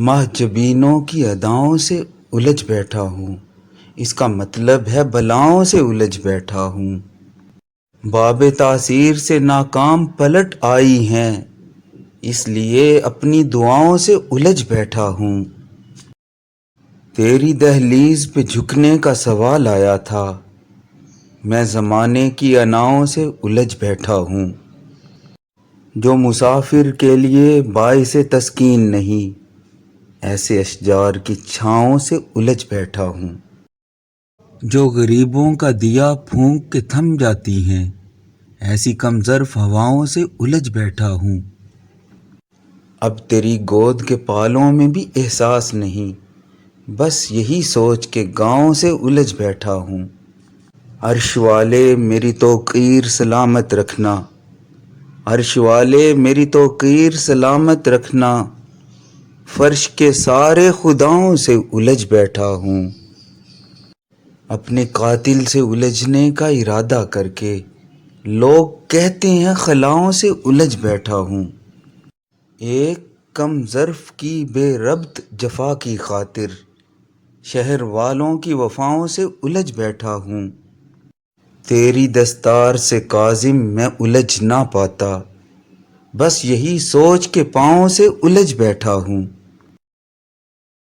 ماہ جبینوں کی اداؤں سے الجھ بیٹھا ہوں، اس کا مطلب ہے بلاؤں سے الجھ بیٹھا ہوں۔ باب تاثیر سے ناکام پلٹ آئی ہیں، اس لیے اپنی دعاؤں سے الجھ بیٹھا ہوں۔ تیری دہلیز پہ جھکنے کا سوال آیا تھا، میں زمانے کی اناؤں سے الجھ بیٹھا ہوں۔ جو مسافر کے لیے باعث تسکین نہیں، ایسے اشجار کی چھاؤں سے الجھ بیٹھا ہوں۔ جو غریبوں کا دیا پھونک کے تھم جاتی ہیں، ایسی کم ظرف ہواؤں سے الجھ بیٹھا ہوں۔ اب تیری گود کے پالوں میں بھی احساس نہیں، بس یہی سوچ کے گاؤں سے الجھ بیٹھا ہوں۔ عرش والے میری توقیر سلامت رکھنا، عرش والے میری توقیر سلامت رکھنا، فرش کے سارے خداؤں سے الجھ بیٹھا ہوں۔ اپنے قاتل سے الجھنے کا ارادہ کر کے لوگ کہتے ہیں خلاؤں سے الجھ بیٹھا ہوں۔ ایک کم ظرف کی بے ربط جفا کی خاطر شہر والوں کی وفاؤں سے الجھ بیٹھا ہوں۔ تیری دستار سے کاظم میں الجھ نہ پاتا، بس یہی سوچ کے پاؤں سے الجھ بیٹھا ہوں۔